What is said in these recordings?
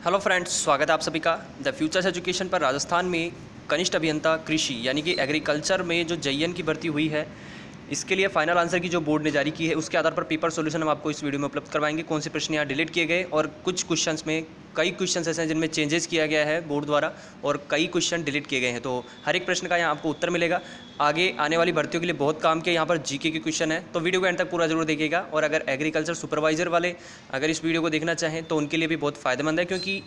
Hello friends, स्वागत है आप सभी का द फ्यूचर्स एजुकेशन पर। राजस्थान में कनिष्ठ अभियंता कृषि यानी कि एग्रीकल्चर में जो JN की भर्ती हुई है, इसके लिए फाइनल आंसर की जो बोर्ड ने जारी की है उसके आधार पर पेपर सॉल्यूशन हम आपको इस वीडियो में उपलब्ध करवाएंगे। कौन से प्रश्न यहाँ डिलीट किए गए और कुछ क्वेश्चंस में कई क्वेश्चंस ऐसे हैं जिनमें चेंजेस किया गया है बोर्ड द्वारा और कई क्वेश्चन डिलीट किए गए हैं। तो हर एक प्रश्न का यहाँ आपको उत्तर मिलेगा। आगे आने वाली भर्तियों के लिए बहुत काम के यहाँ पर GK के क्वेश्चन है, तो वीडियो को एंड तक पूरा जरूर देखिएगा। और अगर एग्रीकल्चर सुपरवाइजर वाले अगर इस वीडियो को देखना चाहें तो उनके लिए भी बहुत फ़ायदेमंद है, क्योंकि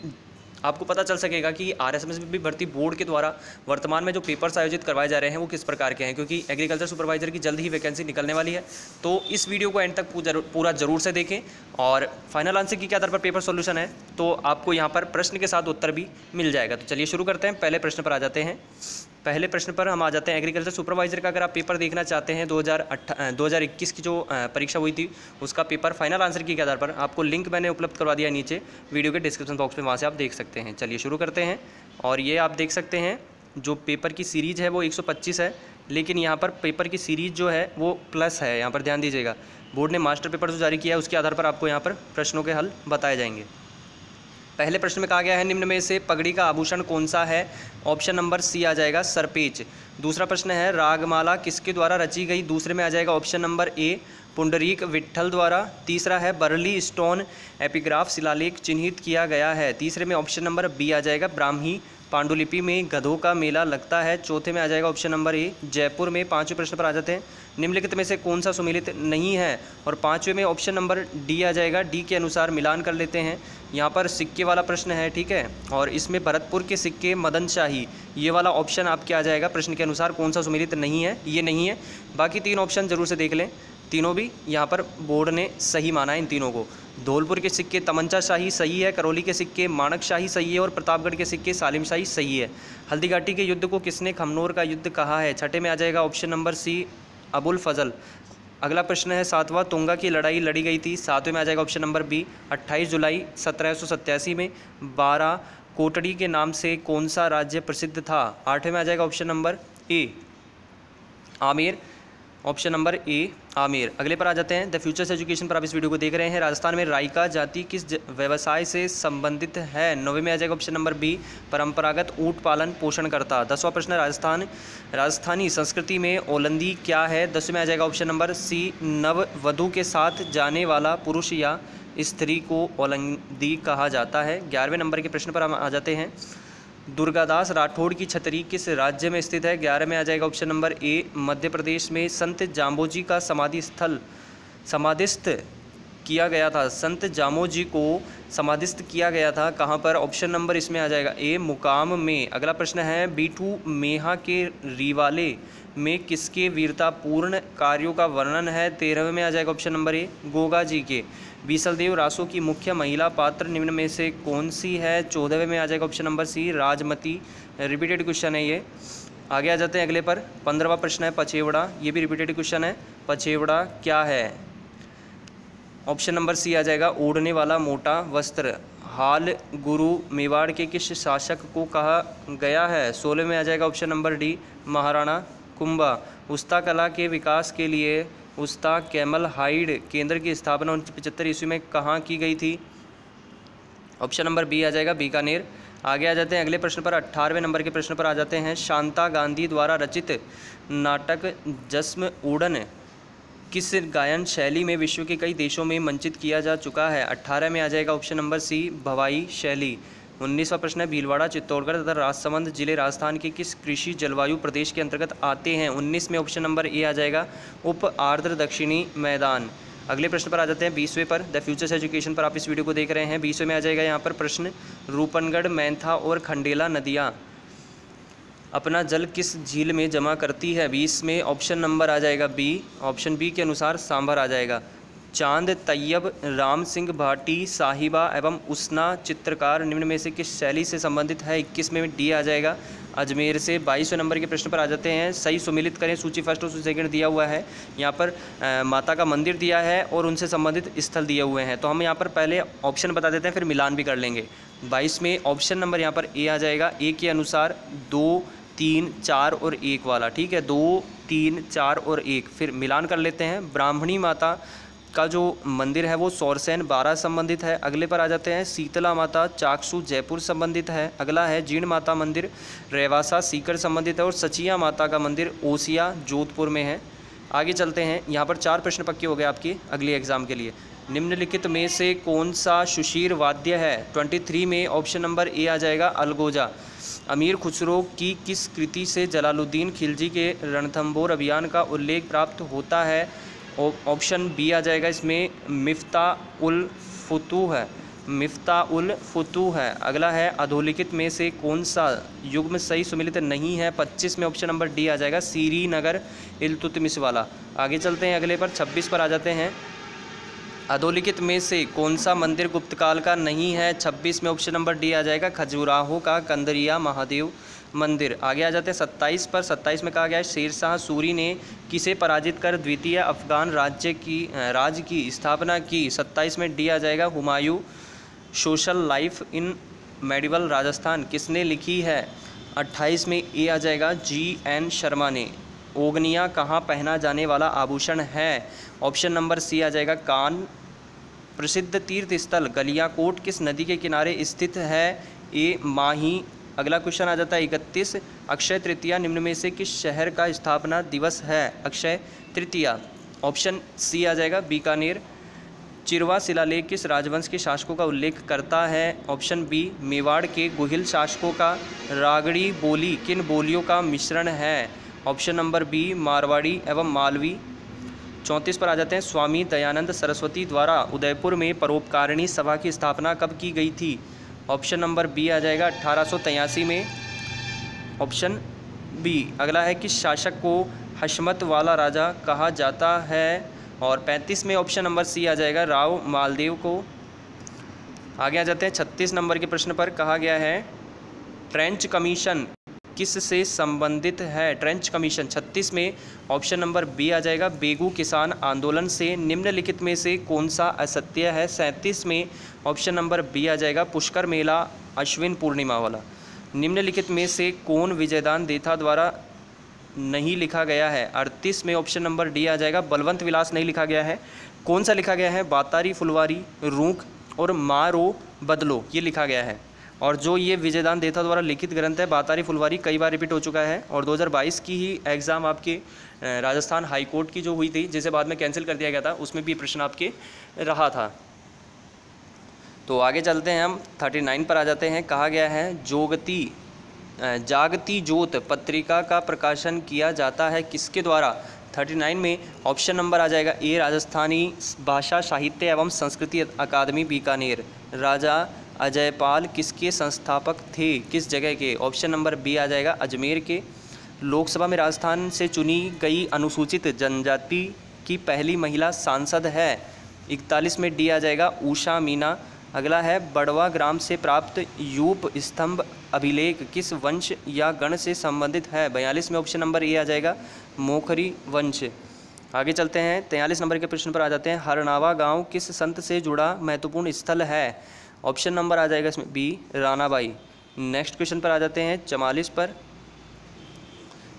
आपको पता चल सकेगा कि RSMS में भी भर्ती बोर्ड के द्वारा वर्तमान में जो पेपर्स आयोजित करवाए जा रहे हैं वो किस प्रकार के हैं, क्योंकि एग्रीकल्चर सुपरवाइजर की जल्द ही वैकेंसी निकलने वाली है। तो इस वीडियो को एंड तक पूरा जरूर से देखें। और फाइनल आंसर की क्या आधार पर पेपर सॉल्यूशन है, तो आपको यहाँ पर प्रश्न के साथ उत्तर भी मिल जाएगा। तो चलिए शुरू करते हैं। पहले प्रश्न पर आ जाते हैं। पहले प्रश्न पर हम आ जाते हैं। एग्रीकल्चर सुपरवाइजर का अगर आप पेपर देखना चाहते हैं 2021 की जो परीक्षा हुई थी उसका पेपर फाइनल आंसर की के आधार पर आपको लिंक मैंने उपलब्ध करवा दिया नीचे वीडियो के डिस्क्रिप्शन बॉक्स में, वहाँ से आप देख सकते हैं। चलिए शुरू करते हैं। और ये आप देख सकते हैं जो पेपर की सीरीज़ है वो 125 है, लेकिन यहाँ पर पेपर की सीरीज़ जो है वो प्लस है। यहाँ पर ध्यान दीजिएगा, बोर्ड ने मास्टर पेपर जो जारी किया है उसके आधार पर आपको यहाँ पर प्रश्नों के हल बताए जाएंगे। पहले प्रश्न में कहा गया है निम्न में से पगड़ी का आभूषण कौन सा है। ऑप्शन नंबर C आ जाएगा सरपेच। दूसरा प्रश्न है रागमाला किसके द्वारा रची गई। दूसरे में आ जाएगा option number A Pundarik Vitthal द्वारा। तीसरा है बर्ली स्टोन एपिग्राफ शिलालेख चिन्हित किया गया है। तीसरे में ऑप्शन नंबर B आ जाएगा ब्राह्मी पांडुलिपि में गधों का मेला लगता है। चौथे में आ जाएगा ऑप्शन नंबर A जयपुर में। पांचवें प्रश्न पर आ जाते हैं। निम्नलिखित में से कौन सा सुमेलित नहीं है। और पांचवें में ऑप्शन नंबर D आ जाएगा। D के अनुसार मिलान कर लेते हैं। यहाँ पर सिक्के वाला प्रश्न है, ठीक है, और इसमें भरतपुर के सिक्के मदन शाही ये वाला ऑप्शन आपके आ जाएगा। प्रश्न के अनुसार कौन सा सुमेलित नहीं है, ये नहीं है। बाकी तीन ऑप्शन जरूर से देख लें, तीनों भी यहाँ पर बोर्ड ने सही माना है इन तीनों को। धौलपुर के सिक्के तमंचा शाही सही है, करौली के सिक्के माणक शाही सही है और प्रतापगढ़ के सिक्के सालिम शाही सही है। हल्दीघाटी के युद्ध को किसने खमनोर का युद्ध कहा है। छठे में आ जाएगा ऑप्शन नंबर C अबुल फजल। अगला प्रश्न है सातवां तुंगा की लड़ाई लड़ी गई थी। सातवें में आ जाएगा ऑप्शन नंबर B 28 जुलाई 1787 में। 12 कोटड़ी के नाम से कौन सा राज्य प्रसिद्ध था। आठवें में आ जाएगा option number A Amer. Option number A Amer. अगले पर आ जाते हैं। द फ्यूचर्स एजुकेशन पर आप इस वीडियो को देख रहे हैं। राजस्थान में राइका जाति किस व्यवसाय से संबंधित है। 9वें में आ जाएगा ऑप्शन नंबर B परंपरागत ऊँट पालन पोषण करता। 10वां प्रश्न राजस्थानी संस्कृति में ओलंदी क्या है। 10वें में आ जाएगा ऑप्शन नंबर C नववधू के साथ जाने वाला पुरुष या स्त्री को ओलंदी कहा जाता है। 11वें नंबर के प्रश्न पर हम आ जाते हैं। दुर्गादास राठौड़ की छतरी किस राज्य में स्थित है। 11 में आ जाएगा option number A Madhya Pradesh में। संत जाम्बोजी का समाधिस्थ किया गया था। संत जामोजी को समाधिस्थ किया गया था कहाँ पर। ऑप्शन नंबर इसमें आ जाएगा A मुकाम में। अगला प्रश्न है बीठू मेहा के रिवाले में किसके वीरतापूर्ण कार्यों का वर्णन है। 13वें में आ जाएगा option number A Goga ji के। बीसलदेव रासो की मुख्य महिला पात्र निम्न में से कौन सी है। 14वें में आ जाएगा option number C Rajmati. Repeated question है ये। आगे आ जाते हैं अगले पर। 15वां प्रश्न है पचेवड़ा, ये भी रिपीटेड क्वेश्चन है। पचेवड़ा क्या है। ऑप्शन नंबर C आ जाएगा ओढ़ने वाला मोटा वस्त्र। हाल गुरु मेवाड़ के किस शासक को कहा गया है। 16 में आ जाएगा option number D Maharana Kumbha. उस्ता कला के विकास के लिए उस्ता कैमल हाइड केंद्र की स्थापना 1975 ईस्वी में कहाँ की गई थी। ऑप्शन नंबर B आ जाएगा बीकानेर। आगे आ जाते हैं अगले प्रश्न पर। 18वें नंबर के प्रश्न पर आ जाते हैं। शांता गांधी द्वारा रचित नाटक जस्म उड़न किस गायन शैली में विश्व के कई देशों में मंचित किया जा चुका है। 18 में आ जाएगा ऑप्शन नंबर C भवाई शैली। 19वां प्रश्न है भीलवाड़ा चित्तौड़गढ़ तथा राजसमंद जिले राजस्थान के किस कृषि जलवायु प्रदेश के अंतर्गत आते हैं। 19 में ऑप्शन नंबर A आ जाएगा उप आर्द्र दक्षिणी मैदान। अगले प्रश्न पर आ जाते हैं 20वें पर। द फ्यूचर्स एजुकेशन पर आप इस वीडियो को देख रहे हैं। 20वें में आ जाएगा यहाँ पर प्रश्न रूपनगढ़ मैंथा और खंडेला नदियाँ अपना जल किस झील में जमा करती है। 20 में ऑप्शन नंबर आ जाएगा B। ऑप्शन B के अनुसार सांभर आ जाएगा। चांद तैयब राम सिंह भाटी साहिबा एवं उसना चित्रकार निम्न में से किस शैली से संबंधित है। 21 में D आ जाएगा अजमेर से। 22वें नंबर के प्रश्न पर आ जाते हैं। सही सुमिलित करें। सूची फर्स्ट और सूची सेकंड दिया हुआ है। यहाँ पर माता का मंदिर दिया है और उनसे संबंधित स्थल दिए हुए हैं, तो हम यहाँ पर पहले ऑप्शन बता देते हैं फिर मिलान भी कर लेंगे। 22 में ऑप्शन नंबर यहाँ पर A आ जाएगा। A के अनुसार 2, 3, 4 और 1 वाला, ठीक है, 2, 3, 4 और 1। फिर मिलान कर लेते हैं। ब्राह्मणी माता का जो मंदिर है वो सौरसेन बारा संबंधित है। अगले पर आ जाते हैं, शीतला माता चाकसू जयपुर संबंधित है। अगला है जीण माता मंदिर रेवासा सीकर संबंधित है। और सचिया माता का मंदिर ओसिया जोधपुर में है। आगे चलते हैं, यहाँ पर 4 प्रश्न पक्के हो गए आपके अगले एग्जाम के लिए। निम्नलिखित में से कौन सा सुशीर वाद्य है? 23 में ऑप्शन नंबर ए आ जाएगा अलगोजा। अमीर खुसरो की किस कृति से जलालुद्दीन खिलजी के रणथंभोर अभियान का उल्लेख प्राप्त होता है? ऑप्शन बी आ जाएगा इसमें मिफ्ताह उल फुतूह है, मिफ्ताह उल फुतूह है। अगला है, अधोलिखित में से कौन सा युग्म सही सुमिलित नहीं है? 25 में ऑप्शन नंबर डी आ जाएगा श्रीनगर इल्तुतमिश वाला। आगे चलते हैं अगले पर, 26 पर आ जाते हैं, अधोलिखित में से कौन सा मंदिर गुप्त काल का नहीं है? 26 में ऑप्शन नंबर डी आ जाएगा खजुराहो का कंदरिया महादेव मंदिर। आगे आ जाते हैं 27 पर, 27 में कहा गया है शेरशाह सूरी ने किसे पराजित कर द्वितीय अफगान राज्य की स्थापना की? 27 में डी आ जाएगा Humayun. Social life in medieval Rajasthan किसने लिखी है? 28 में ए आ जाएगा GN शर्मा ने। ओगनिया कहाँ पहना जाने वाला आभूषण है? ऑप्शन नंबर सी आ जाएगा कान। प्रसिद्ध तीर्थ स्थल गलियाकोट किस नदी के किनारे स्थित है? ए माही। अगला क्वेश्चन आ जाता है 31, अक्षय तृतीया निम्न में से किस शहर का स्थापना दिवस है? अक्षय तृतीया। ऑप्शन सी आ जाएगा बीकानेर। चिरवा शिलालेख किस राजवंश के शासकों का उल्लेख करता है? ऑप्शन बी मेवाड़ के गुहिल शासकों का। रागड़ी बोली किन बोलियों का मिश्रण है? ऑप्शन नंबर बी मारवाड़ी एवं मालवी। 34 पर आ जाते हैं, स्वामी दयानंद सरस्वती द्वारा उदयपुर में परोपकारिणी सभा की स्थापना कब की गई थी? ऑप्शन नंबर बी आ जाएगा 1883 में। Option B. अगला है कि शासक को हशमत वाला राजा कहा जाता है? और 35 में ऑप्शन नंबर सी आ जाएगा राव मालदेव को। आगे आ जाते हैं 36 नंबर के प्रश्न पर, कहा गया है ट्रेंच कमीशन किस से संबंधित है? ट्रेंच कमीशन 36 में ऑप्शन नंबर बी आ जाएगा बेगू किसान आंदोलन से। निम्नलिखित में से कौन सा असत्य है? 37 में ऑप्शन नंबर बी आ जाएगा पुष्कर मेला अश्विन पूर्णिमा वाला। निम्नलिखित में से कौन विजयदान देथा द्वारा नहीं लिखा गया है? 38 में ऑप्शन नंबर डी आ जाएगा बलवंत विलास नहीं लिखा गया है। कौन सा लिखा गया है? बातारी फुलवारी रूख और मारो बदलो ये लिखा गया है। और जो ये विजयदान देथा द्वारा लिखित ग्रंथ है बातारी फुलवारी कई बार रिपीट हो चुका है। और 2022 की ही एग्ज़ाम आपके राजस्थान हाई कोर्ट की जो हुई थी, जिसे बाद में कैंसिल कर दिया गया था, उसमें भी प्रश्न आपके रहा था। तो आगे चलते हैं हम 39 पर आ जाते हैं। कहा गया है जागती ज्योत पत्रिका का प्रकाशन किया जाता है किसके द्वारा? 39 में ऑप्शन नंबर आ जाएगा ए राजस्थानी भाषा साहित्य एवं संस्कृति अकादमी बीकानेर। राजा अजयपाल किसके संस्थापक थे? किस जगह के? ऑप्शन नंबर बी आ जाएगा अजमेर के। लोकसभा में राजस्थान से चुनी गई अनुसूचित जनजाति की पहली महिला सांसद है? 41 में डी आ जाएगा उषा मीना। अगला है बड़वा ग्राम से प्राप्त यूप स्तंभ अभिलेख किस वंश या गण से संबंधित है? 42 में ऑप्शन नंबर ए आ जाएगा मोखरी वंश। आगे चलते हैं 43 नंबर के प्रश्न पर आ जाते हैं। हरनावा गांव किस संत से जुड़ा महत्वपूर्ण स्थल है? ऑप्शन नंबर आ जाएगा इसमें बी रानाबाई। नेक्स्ट क्वेश्चन पर आ जाते हैं 44 पर।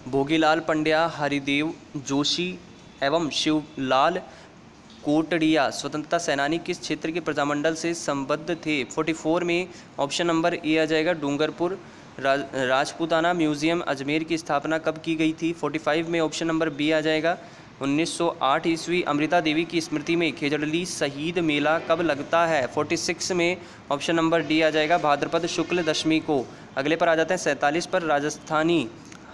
भोगीलाल पंड्या हरिदेव जोशी एवं शिवलाल कोटड़िया स्वतंत्रता सेनानी किस क्षेत्र के प्रजामंडल से संबद्ध थे? 44 में ऑप्शन नंबर ए आ जाएगा डूंगरपुर। राजपूताना म्यूजियम अजमेर की स्थापना कब की गई थी? 45 में ऑप्शन नंबर बी आ जाएगा 1908 ईस्वी। अमृता देवी की स्मृति में खेजड़ली शहीद मेला कब लगता है? 46 में ऑप्शन नंबर डी आ जाएगा भाद्रपद शुक्ल दशमी को। अगले पर आ जाते हैं 47 पर। राजस्थानी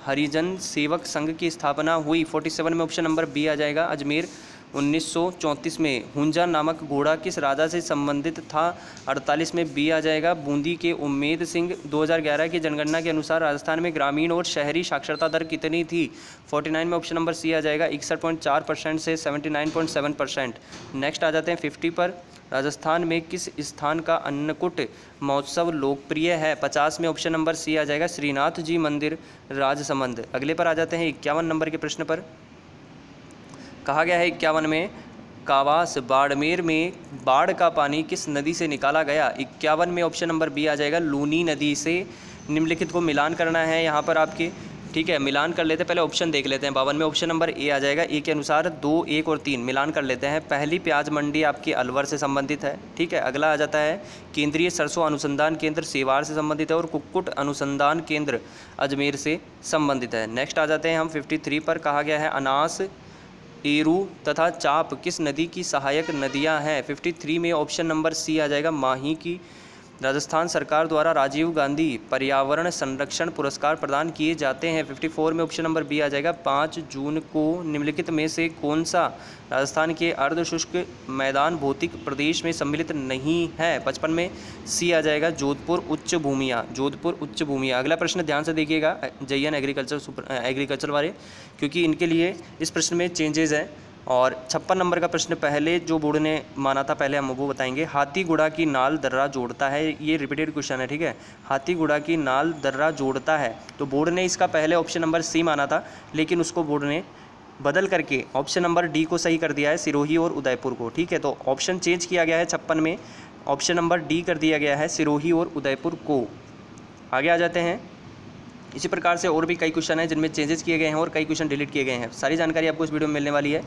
हरिजन सेवक संघ की स्थापना हुई? 47 में ऑप्शन नंबर बी आ जाएगा अजमेर। 1934 में हुंजा नामक घोड़ा किस राजा से संबंधित था? 48 में बी आ जाएगा बूंदी के उम्मेद सिंह। 2011 की जनगणना के अनुसार राजस्थान में ग्रामीण और शहरी साक्षरता दर कितनी थी? 49 में ऑप्शन नंबर सी आ जाएगा 61.4% से 79.7%। नेक्स्ट आ जाते हैं 50 पर। राजस्थान में किस स्थान का अन्नकूट महोत्सव लोकप्रिय है? 50 में ऑप्शन नंबर सी आ जाएगा श्रीनाथ जी मंदिर राजसमंद। अगले पर आ जाते हैं 51 नंबर के प्रश्न पर। कहा गया है 51 में कावास बाड़मेर में बाढ़ का पानी किस नदी से निकाला गया? 51 में ऑप्शन नंबर बी आ जाएगा लूनी नदी से। निम्नलिखित को मिलान करना है यहाँ पर आपके। ठीक है, मिलान कर लेते हैं। पहले ऑप्शन देख लेते हैं। 52 में ऑप्शन नंबर ए आ जाएगा। ए के अनुसार 2, 1 और 3 मिलान कर लेते हैं। पहली प्याज मंडी आपकी अलवर से संबंधित है। ठीक है, अगला आ जाता है केंद्रीय सरसों अनुसंधान केंद्र सेवार से संबंधित है और कुक्कुट अनुसंधान केंद्र अजमेर से संबंधित है। नेक्स्ट आ जाते हैं हम 53 पर। कहा गया है अनास, एरू तथा चाप किस नदी की सहायक नदियां हैं। 53 में ऑप्शन नंबर सी आ जाएगा, माही की। राजस्थान सरकार द्वारा राजीव गांधी पर्यावरण संरक्षण पुरस्कार प्रदान किए जाते हैं। 54 में ऑप्शन नंबर बी आ जाएगा, 5 जून को निम्नलिखित में से कौन सा राजस्थान के अर्धशुष्क मैदान भौतिक प्रदेश में सम्मिलित नहीं है। 55 में सी आ जाएगा, जोधपुर उच्च भूमियाँ। जोधपुर उच्च भूमियाँ। अगला प्रश्न ध्यान से देखिएगा, JN एग्रीकल्चर वाले, क्योंकि इनके लिए इस प्रश्न में चेंजेस हैं। और 56 नंबर का प्रश्न पहले जो बोर्ड ने माना था, पहले हम वो बताएंगे। हाथीगुड़ा की नाल दर्रा जोड़ता है, ये रिपीटेड क्वेश्चन है। ठीक है, हाथीगुड़ा की नाल दर्रा जोड़ता है, तो बोर्ड ने इसका पहले ऑप्शन नंबर सी माना था, लेकिन उसको बोर्ड ने बदल करके ऑप्शन नंबर डी को सही कर दिया है, सिरोही और उदयपुर को। ठीक है, तो ऑप्शन चेंज किया गया है 56 में, ऑप्शन नंबर डी कर दिया गया है, सिरोही और उदयपुर को। आगे आ जाते हैं। इसी प्रकार से और भी कई क्वेश्चन हैं जिनमें चेंजेस किए गए हैं और कई क्वेश्चन डिलीट किए गए हैं। सारी जानकारी आपको इस वीडियो में मिलने वाली है।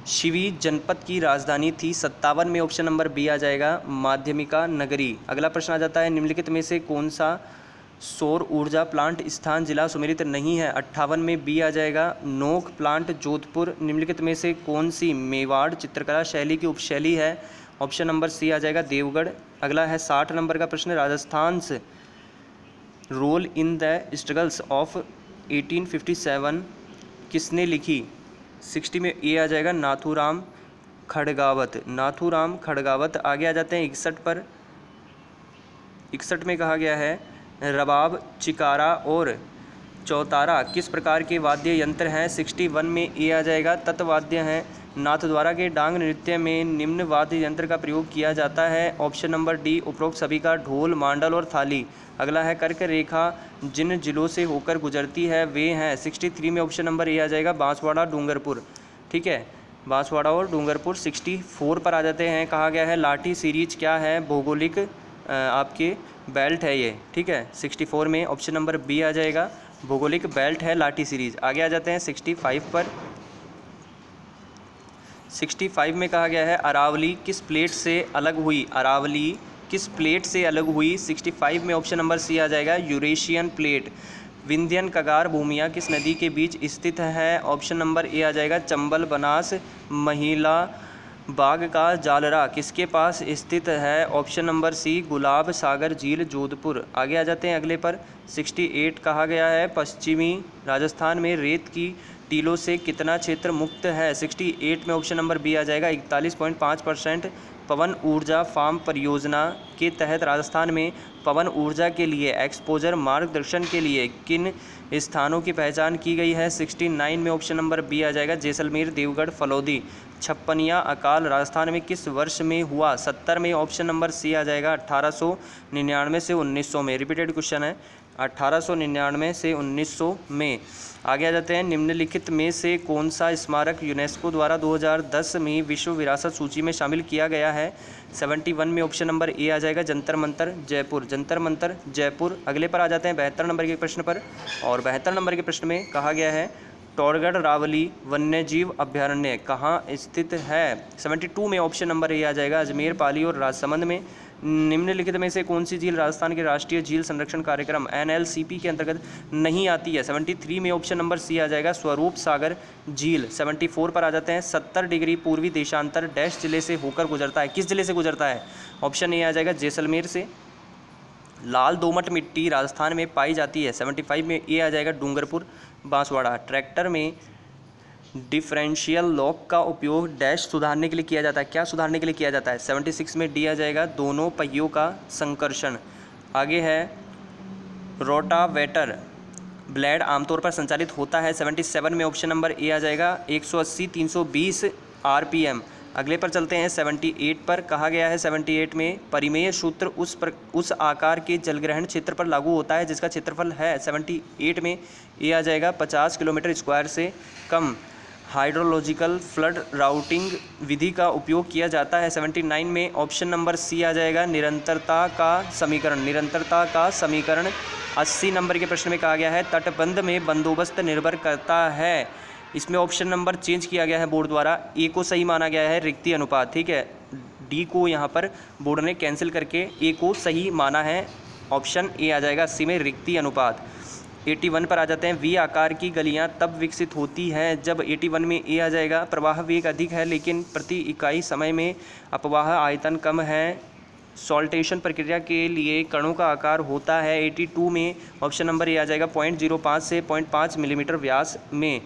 शिवी जनपद की राजधानी थी। 57 में ऑप्शन नंबर बी आ जाएगा, माध्यमिका नगरी। अगला प्रश्न आ जाता है, निम्नलिखित में से कौन सा सौर ऊर्जा प्लांट स्थान जिला सुमेलित नहीं है। 58 में बी आ जाएगा, नोक प्लांट जोधपुर। निम्नलिखित में से कौन सी मेवाड़ चित्रकला शैली की उपशैली है। ऑप्शन नंबर सी आ जाएगा, देवगढ़। अगला है 60 नंबर का प्रश्न, राजस्थान से role in the struggles of 1857 किसने लिखी। 60 में ए आ जाएगा, नाथूराम खड़गावत। नाथूराम खड़गावत। आगे आ जाते हैं 61 पर। 61 में कहा गया है, रबाब, चिकारा और चौतारा किस प्रकार के वाद्य यंत्र हैं। 61 में ए आ जाएगा, तत्वाद्य हैं। नाथद्वारा के डांग नृत्य में निम्न वाद्य यंत्र का प्रयोग किया जाता है। ऑप्शन नंबर डी उपरोक्त सभी का, ढोल, मांडल और थाली। अगला है कर्क रेखा जिन जिलों से होकर गुजरती है वे हैं। 63 में ऑप्शन नंबर ए आ जाएगा, बांसवाड़ा, डूंगरपुर। ठीक है, बांसवाड़ा और डूंगरपुर। 64 पर आ जाते हैं। कहा गया है लाठी सीरीज क्या है, भौगोलिक आपके बेल्ट है ये। ठीक है, 64 में ऑप्शन नंबर बी आ जाएगा, भौगोलिक बेल्ट है लाठी सीरीज। आगे आ जाते हैं 65 पर। 65 में कहा गया है, अरावली किस प्लेट से अलग हुई। अरावली किस प्लेट से अलग हुई। 65 में ऑप्शन नंबर सी आ जाएगा, यूरेशियन प्लेट। विंध्यन कगार भूमिया किस नदी के बीच स्थित है। ऑप्शन नंबर ए आ जाएगा, चंबल, बनास। महिला बाग का जालरा किसके पास स्थित है। ऑप्शन नंबर सी, गुलाब सागर झील, जोधपुर। आगे आ जाते हैं अगले पर। 68 कहा गया है, पश्चिमी राजस्थान में रेत की टीलों से कितना क्षेत्र मुक्त है। 68 में ऑप्शन नंबर बी आ जाएगा, 41.5%। पवन ऊर्जा फार्म परियोजना के तहत राजस्थान में पवन ऊर्जा के लिए एक्सपोजर मार्गदर्शन के लिए किन स्थानों की पहचान की गई है। 69 में ऑप्शन नंबर बी आ जाएगा, जैसलमेर, देवगढ़, फलौदी। 56वां अकाल राजस्थान में किस वर्ष में हुआ। 70 में ऑप्शन नंबर सी आ जाएगा, 1899 से 1900 में। रिपीटेड क्वेश्चन है, 1899 से 1900 में। आगे आ जाते हैं, निम्नलिखित में से कौन सा स्मारक यूनेस्को द्वारा 2010 में विश्व विरासत सूची में शामिल किया गया है। 71 में ऑप्शन नंबर ए आ जाएगा, जंतर मंतर, जयपुर। जंतर मंतर, जयपुर। अगले पर आ जाते हैं 72 नंबर के प्रश्न पर। और 72 नंबर के प्रश्न में कहा गया है, टोरगढ़ रावली वन्यजीव अभ्यारण्य कहाँ स्थित है। 72 में ऑप्शन नंबर ए आ जाएगा, अजमेर, पाली और राजसमंद में। निम्नलिखित में से कौन सी झील राजस्थान के राष्ट्रीय झील संरक्षण कार्यक्रम NLCP के अंतर्गत नहीं आती है। 73 में ऑप्शन नंबर सी आ जाएगा, स्वरूप सागर झील। 74 पर आ जाते हैं, 70 डिग्री पूर्वी देशांतर डैश जिले से होकर गुजरता है। किस जिले से गुजरता है। ऑप्शन ए आ जाएगा, जैसलमेर से। लाल दोमट मिट्टी राजस्थान में पाई जाती है। 75 में ए आ जाएगा, डूंगरपुर, बांसवाड़ा। ट्रैक्टर में डिफरेंशियल लॉक का उपयोग डैश सुधारने के लिए किया जाता है। क्या सुधारने के लिए किया जाता है। 76 में डी आ जाएगा, दोनों पहियों का संकर्षण। आगे है, रोटावेटर ब्लेड आमतौर पर संचालित होता है। 77 में ऑप्शन नंबर ए आ जाएगा, 180-320 RPM। अगले पर चलते हैं 78 पर। कहा गया है 78 में, परिमेय सूत्र उस आकार के जलग्रहण क्षेत्र पर लागू होता है जिसका क्षेत्रफल है। 78 में ए आ जाएगा, 50 किलोमीटर स्क्वायर से कम। हाइड्रोलॉजिकल फ्लड राउटिंग विधि का उपयोग किया जाता है। 79 में ऑप्शन नंबर सी आ जाएगा, निरंतरता का समीकरण। निरंतरता का समीकरण 80 नंबर के प्रश्न में कहा गया है तटबंध में बंदोबस्त निर्भर करता है। इसमें ऑप्शन नंबर चेंज किया गया है बोर्ड द्वारा, ए को सही माना गया है रिक्ति अनुपात, ठीक है, डी को यहाँ पर बोर्ड ने कैंसिल करके ए को सही माना है, ऑप्शन ए आ जाएगा 80 में रिक्ति अनुपात। 81 पर आ जाते हैं, वी आकार की गलियां तब विकसित होती हैं जब 81 में ए आ जाएगा, प्रवाह वेग अधिक है लेकिन प्रति इकाई समय में अपवाह आयतन कम है, सॉल्टेशन प्रक्रिया के लिए कणों का आकार होता है 82 में, ऑप्शन नंबर ए आ जाएगा 0.05 से 0.5 मिलीमीटर व्यास में।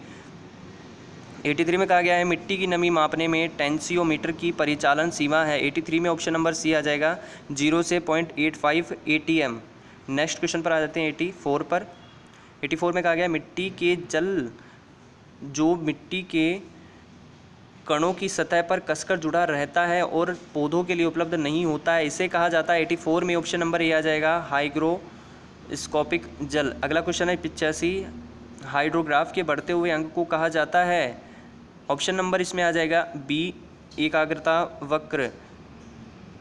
83 में कहा गया है मिट्टी की नमी मापने में टेंसियोमीटर की परिचालन सीमा है, 83 में ऑप्शन नंबर सी आ जाएगा 0 से 0.85 ATM। नेक्स्ट क्वेश्चन पर आ जाते हैं 84 पर। 84 में कहा गया मिट्टी के जल जो मिट्टी के कणों की सतह पर कसकर जुड़ा रहता है और पौधों के लिए उपलब्ध नहीं होता है, इसे कहा जाता है 84 में ऑप्शन नंबर ए आ जाएगा हाइग्रोस्कोपिक जल। अगला क्वेश्चन है 85, हाइड्रोग्राफ के बढ़ते हुए अंग को कहा जाता है, ऑप्शन नंबर इसमें आ जाएगा बी एकाग्रता वक्र।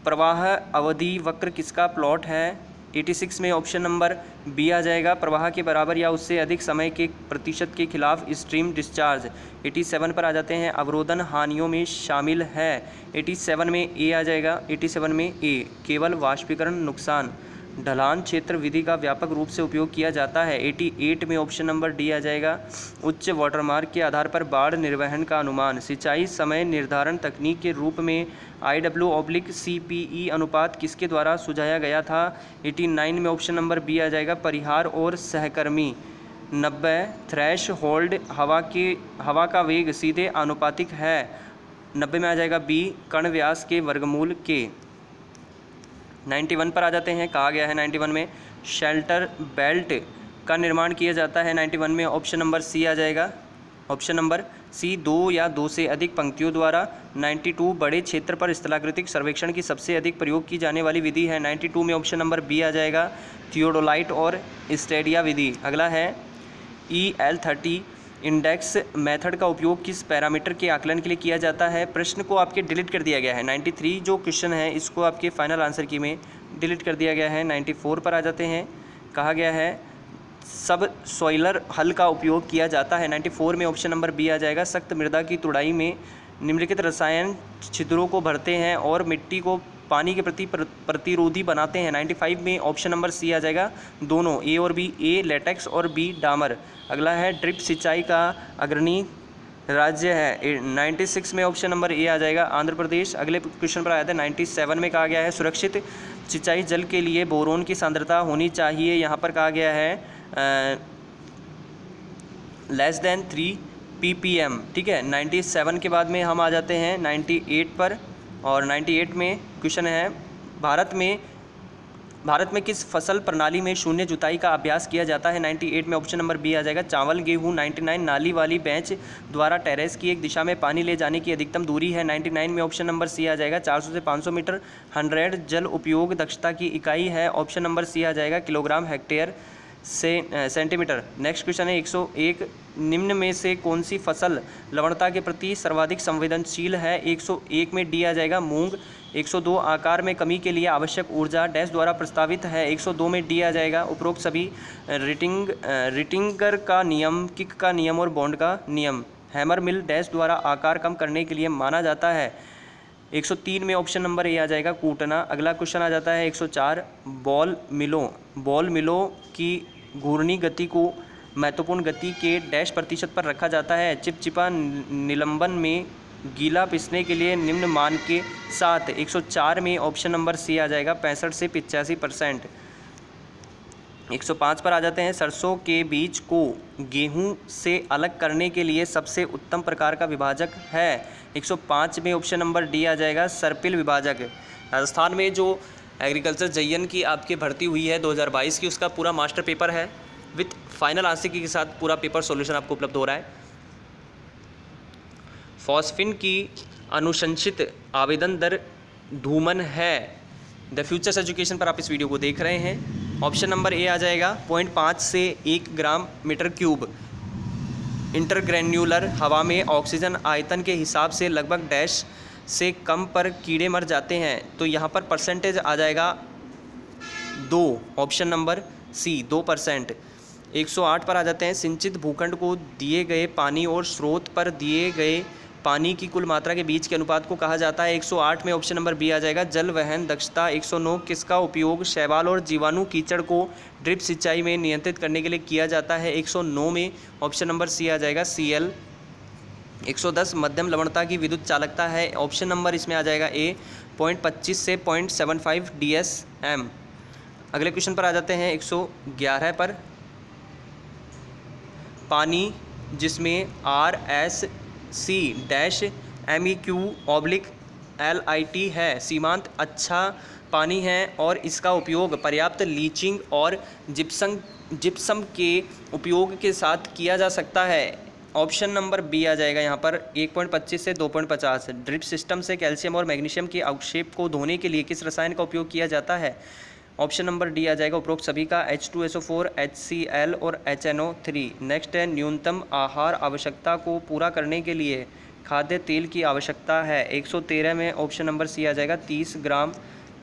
प्रवाह अवधि वक्र किसका प्लॉट है? 86 में ऑप्शन नंबर बी आ जाएगा प्रवाह के बराबर या उससे अधिक समय के प्रतिशत के खिलाफ स्ट्रीम डिस्चार्ज। 87 पर आ जाते हैं अवरोधन हानियों में शामिल है, 87 में ए आ जाएगा, 87 में ए केवल वाष्पीकरण नुकसान। ढलान क्षेत्र विधि का व्यापक रूप से उपयोग किया जाता है, 88 में ऑप्शन नंबर डी आ जाएगा उच्च वाटरमार्क के आधार पर बाढ़ निर्वहन का अनुमान। सिंचाई समय निर्धारण तकनीक के रूप में IW/CPE अनुपात किसके द्वारा सुझाया गया था? 89 में ऑप्शन नंबर बी आ जाएगा परिहार और सहकर्मी। 90 थ्रैश होल्ड हवा का वेग सीधे आनुपातिक है, 90 में आ जाएगा बी कण व्यास के वर्गमूल के। 91 पर आ जाते हैं, कहा गया है 91 में शेल्टर बेल्ट का निर्माण किया जाता है, 91 में ऑप्शन नंबर सी आ जाएगा, ऑप्शन नंबर सी 2 या 2 से अधिक पंक्तियों द्वारा। 92 बड़े क्षेत्र पर स्थलाकृतिक सर्वेक्षण की सबसे अधिक प्रयोग की जाने वाली विधि है, 92 में ऑप्शन नंबर बी आ जाएगा थियोडोलाइट और स्टेडिया विधि। अगला है EL30 इंडेक्स मेथड का उपयोग किस पैरामीटर के आकलन के लिए किया जाता है? प्रश्न को आपके डिलीट कर दिया गया है, 93 जो क्वेश्चन है इसको आपके फाइनल आंसर की में डिलीट कर दिया गया है। 94 पर आ जाते हैं, कहा गया है सब सॉइलर हल का उपयोग किया जाता है, 94 में ऑप्शन नंबर बी आ जाएगा सख्त मृदा की तुड़ाई में निम्नलिखित रसायन छिद्रों को भरते हैं और मिट्टी को पानी के प्रति प्रतिरोधी बनाते हैं, 95 में ऑप्शन नंबर सी आ जाएगा दोनों ए और बी, ए लेटेक्स और बी डामर। अगला है ड्रिप सिंचाई का अग्रणी राज्य है, 96 में ऑप्शन नंबर ए आ जाएगा आंध्र प्रदेश। अगले क्वेश्चन पर आया था 97 में कहा गया है सुरक्षित सिंचाई जल के लिए बोरोन की सांद्रता होनी चाहिए, यहाँ पर कहा गया है लेस देन 3 ppm, ठीक है। 97 के बाद में हम आ जाते हैं 98 पर, और 98 में क्वेश्चन है भारत में किस फसल प्रणाली में शून्य जुताई का अभ्यास किया जाता है? 98 में ऑप्शन नंबर बी आ जाएगा चावल गेहूं। 99 नाली वाली बेंच द्वारा टेरेस की एक दिशा में पानी ले जाने की अधिकतम दूरी है, 99 में ऑप्शन नंबर सी आ जाएगा 400 से 500 मीटर। 100 जल उपयोग दक्षता की इकाई है, ऑप्शन नंबर सी आ जाएगा किलोग्राम हेक्टेयर से सेंटीमीटर। नेक्स्ट क्वेश्चन है 101 निम्न में से कौन सी फसल लवणता के प्रति सर्वाधिक संवेदनशील है? 101 में डी आ जाएगा मूंग। 102 आकार में कमी के लिए आवश्यक ऊर्जा डैश द्वारा प्रस्तावित है, 102 में डी आ जाएगा उपरोक्त सभी रिटिंगर का नियम, किक का नियम और बॉन्ड का नियम हैमर मिल डैश द्वारा आकार कम करने के लिए माना जाता है, 103 में ऑप्शन नंबर ए आ जाएगा कूटना। अगला क्वेश्चन आ जाता है 104 बॉल मिलों की घूर्णी गति को महत्वपूर्ण गति के डैश प्रतिशत पर रखा जाता है, चिपचिपा निलंबन में गीला पिसने के लिए निम्न मान के साथ। 104 में ऑप्शन नंबर सी आ जाएगा 65 से 85%। 105 पर आ जाते हैं सरसों के बीज को गेहूं से अलग करने के लिए सबसे उत्तम प्रकार का विभाजक है, 105 में ऑप्शन नंबर डी आ जाएगा सर्पिल विभाजक। राजस्थान में जो एग्रीकल्चर JN की आपकी भर्ती हुई है 2022 की, उसका पूरा मास्टर पेपर है विथ फाइनल आंसर के साथ पूरा पेपर सॉल्यूशन आपको उपलब्ध हो रहा है। फॉस्फिन की अनुशंसित आवेदन दर धूमन है। द फ्यूचर्स एजुकेशन पर आप इस वीडियो को देख रहे हैं, ऑप्शन नंबर ए आ जाएगा 0.5 से 1 ग्राम मीटर क्यूब। इंटरग्रेन्युलर हवा में ऑक्सीजन आयतन के हिसाब से लगभग डैश से कम पर कीड़े मर जाते हैं, तो यहाँ पर परसेंटेज आ जाएगा 2, ऑप्शन नंबर सी 2%। 108 पर आ जाते हैं। सिंचित भूखंड को दिए गए पानी और स्रोत पर दिए गए पानी की कुल मात्रा के बीच के अनुपात को कहा जाता है। 108 में ऑप्शन नंबर बी आ जाएगा, जल वहन दक्षता। 109 किसका उपयोग शैवाल और जीवाणु कीचड़ को ड्रिप सिंचाई में नियंत्रित करने के लिए किया जाता है। 109 में ऑप्शन नंबर सी आ जाएगा, Cl। 110 मध्यम लवणता की विद्युत चालकता है। ऑप्शन नंबर इसमें आ जाएगा ए, 0.25 से 0.75 DSM। अगले क्वेश्चन पर आ जाते हैं 111 पर। पानी जिसमें RSC-MEQ/LIT है सीमांत अच्छा पानी है और इसका उपयोग पर्याप्त लीचिंग और जिप्सम के उपयोग के साथ किया जा सकता है। ऑप्शन नंबर बी आ जाएगा यहाँ पर 1.25 से 2.50। ड्रिप सिस्टम से कैल्शियम और मैग्नीशियम के अवक्षेप को धोने के लिए किस रसायन का उपयोग किया जाता है। ऑप्शन नंबर डी आ जाएगा उपरोक्त सभी का, H2SO4, HCl और HNO3। नेक्स्ट है न्यूनतम आहार आवश्यकता को पूरा करने के लिए खाद्य तेल की आवश्यकता है। 113 में ऑप्शन नंबर सी आ जाएगा, 30 ग्राम।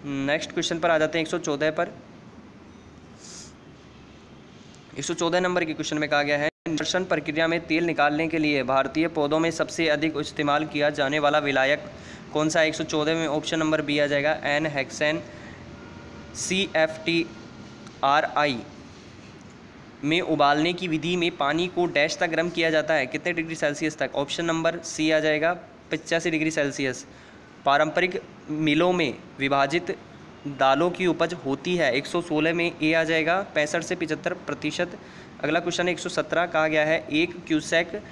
नेक्स्ट क्वेश्चन पर आ जाते हैं 114 पर। 114 नंबर के क्वेश्चन में कहा गया है, निष्कर्षण प्रक्रिया में तेल निकालने के लिए भारतीय पौधों में सबसे अधिक इस्तेमाल किया जाने वाला विलायक कौन सा है। 114 में ऑप्शन नंबर बी आ जाएगा, एन हेक्सेन। CFTRI में उबालने की विधि में पानी को डैश तक गर्म किया जाता है, कितने डिग्री सेल्सियस तक। ऑप्शन नंबर सी आ जाएगा, 85 डिग्री सेल्सियस। पारंपरिक मिलों में विभाजित दालों की उपज होती है। 116 में ए आ जाएगा, 65 से 75%। अगला क्वेश्चन 117 कहा गया है, 1 क्यूसेक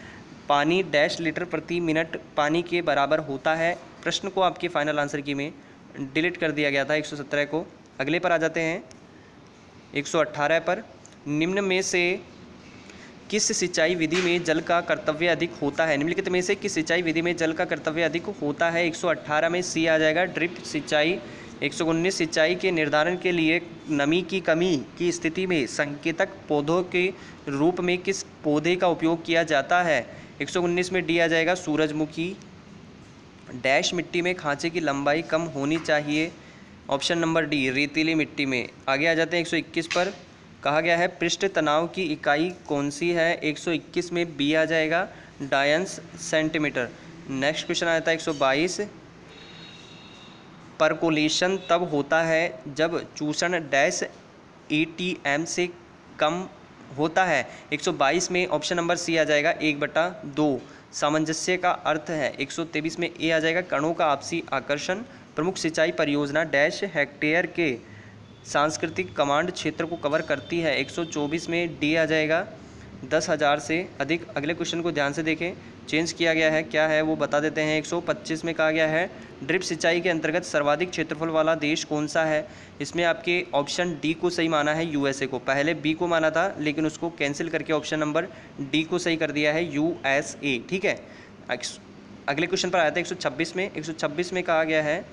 पानी डैश लीटर प्रति मिनट पानी के बराबर होता है। प्रश्न को आपके फाइनल आंसर की में डिलीट कर दिया गया था 117 को। अगले पर आ जाते हैं 118 पर। निम्न में से किस सिंचाई विधि में जल का कर्तव्य अधिक होता है। निम्नलिखित में से किस सिंचाई विधि में जल का कर्तव्य अधिक होता है। 118 में सी आ जाएगा, ड्रिप सिंचाई। 119 सिंचाई के निर्धारण के लिए नमी की कमी की स्थिति में संकेतक पौधों के रूप में किस पौधे का उपयोग किया जाता है। 119 में डी आ जाएगा, सूरजमुखी। डैश मिट्टी में खांचे की लंबाई कम होनी चाहिए। ऑप्शन नंबर डी, रेतीली मिट्टी में। आगे आ जाते हैं 121 पर। कहा गया है पृष्ठ तनाव की इकाई कौन सी है। 121 में बी आ जाएगा, डायंस सेंटीमीटर। नेक्स्ट क्वेश्चन आ जाता है 122। परकोलेशन तब होता है जब चूषण डैश ATM से कम होता है। 122 में ऑप्शन नंबर सी आ जाएगा, 1/2। सामंजस्य का अर्थ है। 123 में ए आ जाएगा, कणों का आपसी आकर्षण। प्रमुख सिंचाई परियोजना डैश हेक्टेयर के सांस्कृतिक कमांड क्षेत्र को कवर करती है। 124 में डी आ जाएगा, 10,000 से अधिक। अगले क्वेश्चन को ध्यान से देखें, चेंज किया गया है, क्या है वो बता देते हैं। 125 में कहा गया है ड्रिप सिंचाई के अंतर्गत सर्वाधिक क्षेत्रफल वाला देश कौन सा है। इसमें आपके ऑप्शन डी को सही माना है, USA को। पहले बी को माना था लेकिन उसको कैंसिल करके ऑप्शन नंबर डी को सही कर दिया है, USA। ठीक है, अगले क्वेश्चन पर आया था 126 में। 126 में कहा गया है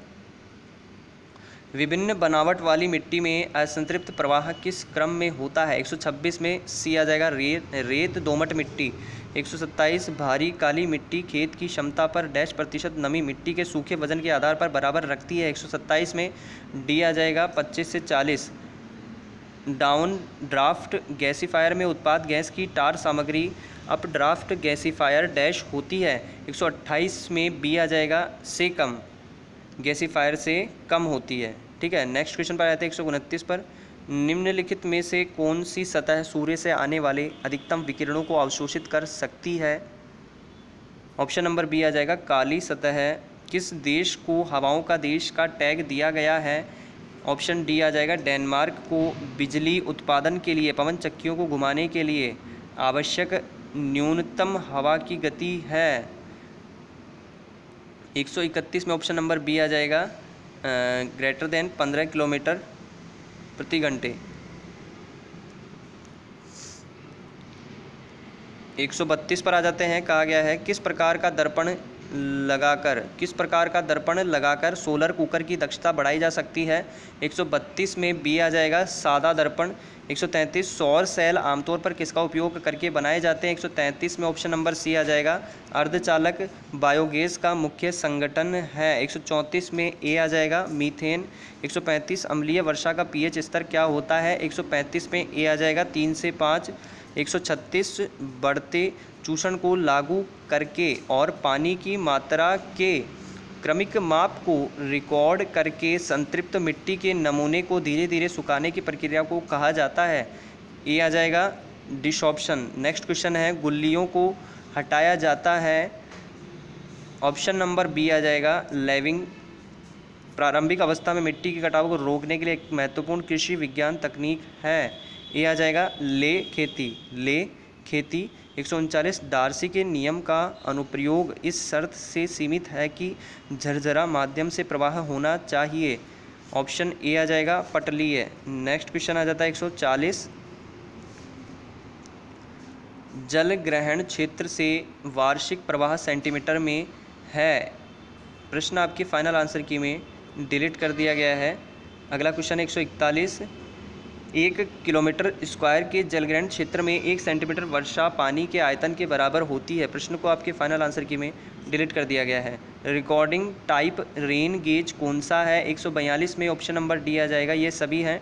विभिन्न बनावट वाली मिट्टी में असंतृप्त प्रवाह किस क्रम में होता है। 126 में सी आ जाएगा, रेत दोमट मिट्टी। 127 भारी काली मिट्टी खेत की क्षमता पर डैश प्रतिशत नमी मिट्टी के सूखे वजन के आधार पर बराबर रखती है। 127 में डी आ जाएगा, 25 से 40। डाउन ड्राफ्ट गैसीफायर में उत्पाद गैस की टार सामग्री अप ड्राफ्ट गैसीफायर डैश होती है। 128 में बी आ जाएगा, से कम, गैसीफायर से कम होती है। ठीक है, नेक्स्ट क्वेश्चन पर आते हैं 129 पर। निम्नलिखित में से कौन सी सतह सूर्य से आने वाले अधिकतम विकिरणों को अवशोषित कर सकती है। ऑप्शन नंबर बी आ जाएगा, काली सतह। किस देश को हवाओं का देश का टैग दिया गया है। ऑप्शन डी आ जाएगा, डेनमार्क को बिजली उत्पादन के लिए पवन चक्कियों को घुमाने के लिए आवश्यक न्यूनतम हवा की गति है। 131 में ऑप्शन नंबर बी आ जाएगा, ग्रेटर देन 15 किलोमीटर प्रति घंटे। 132 पर आ जाते हैं। कहा गया है किस प्रकार का दर्पण लगाकर सोलर कुकर की दक्षता बढ़ाई जा सकती है। 132 में बी आ जाएगा, सादा दर्पण। 133 सौर सेल आमतौर पर किसका उपयोग करके बनाए जाते हैं? 133 में ऑप्शन नंबर सी आ जाएगा, अर्धचालक बायोगैस का मुख्य संगठन है। 134 में ए आ जाएगा, मीथेन। 135 अम्लीय वर्षा का पीएच स्तर क्या होता है? 135 में ए आ जाएगा, 3 से 5। 136 बढ़ते चूषण को लागू करके और पानी की मात्रा के क्रमिक माप को रिकॉर्ड करके संतृप्त मिट्टी के नमूने को धीरे धीरे सुखाने की प्रक्रिया को कहा जाता है। ए आ जाएगा, डिसॉर्प्शन। नेक्स्ट क्वेश्चन है, गुल्लियों को हटाया जाता है। ऑप्शन नंबर बी आ जाएगा, लेविंग। प्रारंभिक अवस्था में मिट्टी के कटाव को रोकने के लिए एक महत्वपूर्ण कृषि विज्ञान तकनीक है। ए आ जाएगा, ले खेती। 139 डार्सी के नियम का अनुप्रयोग इस शर्त से सीमित है कि झरझरा माध्यम से प्रवाह होना चाहिए। ऑप्शन ए आ जाएगा, पटलीय। नेक्स्ट क्वेश्चन आ जाता है 140, जल ग्रहण क्षेत्र से वार्षिक प्रवाह सेंटीमीटर में है। प्रश्न आपके फाइनल आंसर की में डिलीट कर दिया गया है। अगला क्वेश्चन 141, 1 किलोमीटर स्क्वायर के जलग्रहण क्षेत्र में 1 सेंटीमीटर वर्षा पानी के आयतन के बराबर होती है। प्रश्न को आपके फाइनल आंसर की में डिलीट कर दिया गया है। रिकॉर्डिंग टाइप रेन गेज कौन सा है? 142 में ऑप्शन नंबर डी आ जाएगा, ये सभी हैं।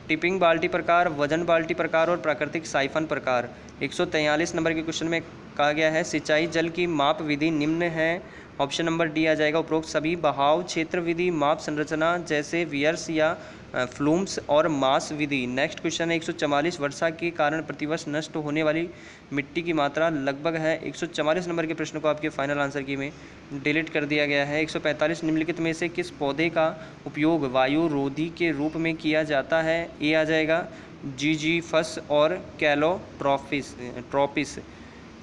टिपिंग बाल्टी प्रकार, वजन बाल्टी प्रकार और प्राकृतिक साइफन प्रकार। 143 नंबर के क्वेश्चन में कहा गया है, सिंचाई जल की माप विधि निम्न है। ऑप्शन नंबर डी आ जाएगा, उपरोक्त सभी। बहाव क्षेत्र विधि माप संरचना जैसे वियर्स या फ्लूम्स और मास विधि। नेक्स्ट क्वेश्चन है 144, वर्षा के कारण प्रतिवर्ष नष्ट होने वाली मिट्टी की मात्रा लगभग है। 144 नंबर के प्रश्न को आपके फाइनल आंसर की में डिलीट कर दिया गया है। 145, निम्नलिखित में से किस पौधे का उपयोग वायु रोधी के रूप में किया जाता है? ए आ जाएगा, जीजीफस और कैलोट्रोपिस।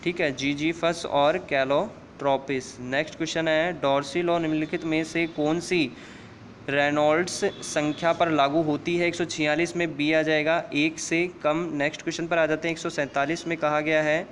ठीक है, जीजीफस और कैलोट्रोपिस। नेक्स्ट क्वेश्चन है, डॉर्सी लॉ निम्नलिखित में से कौन सी रेनॉल्ड्स संख्या पर लागू होती है? 146 में बी आ जाएगा, 1 से कम। नेक्स्ट क्वेश्चन पर आ जाते हैं 147 में कहा गया है,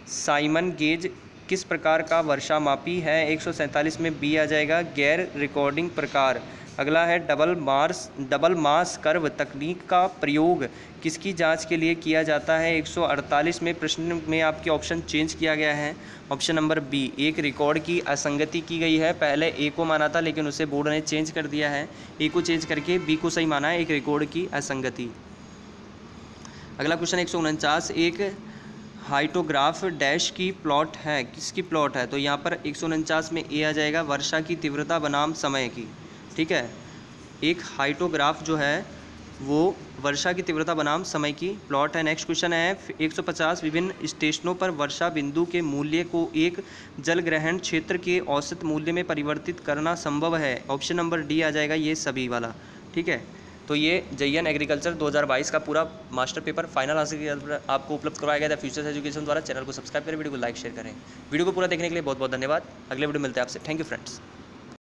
साइमन गेज किस प्रकार का वर्षा मापी है? 147 में बी आ जाएगा, गैर रिकॉर्डिंग प्रकार। अगला है, डबल मास कर्व तकनीक का प्रयोग किसकी जांच के लिए किया जाता है? 148 में प्रश्न में आपके ऑप्शन चेंज किया गया है। ऑप्शन नंबर बी, एक रिकॉर्ड की असंगति की गई है। पहले ए को माना था लेकिन उसे बोर्ड ने चेंज कर दिया है, ए को चेंज करके बी को सही माना है, एक रिकॉर्ड की असंगति। अगला क्वेश्चन 149, एक हाइटोग्राफ डैश की प्लॉट है, किसकी प्लॉट है? तो यहाँ पर 149 में ए आ जाएगा, वर्षा की तीव्रता बनाम समय की। ठीक है, एक हाइटोग्राफ जो है वो वर्षा की तीव्रता बनाम समय की प्लॉट है। नेक्स्ट क्वेश्चन है 150, विभिन्न स्टेशनों पर वर्षा बिंदु के मूल्य को एक जल ग्रहण क्षेत्र के औसत मूल्य में परिवर्तित करना संभव है? ऑप्शन नंबर डी आ जाएगा, ये सभी वाला। ठीक है, तो ये JN एग्रीकल्चर 2022 का पूरा मास्टर पेपर फाइनल आंसर आपको उपलब्ध करवाया गया था फ्यूचर्स एजुकेशन द्वारा। चैनल को सब्सक्राइब करें, वीडियो को लाइक शेयर करें। वीडियो को पूरा देखने के लिए बहुत बहुत धन्यवाद। अगले वीडियो मिलते हैं आपसे। Thank you friends.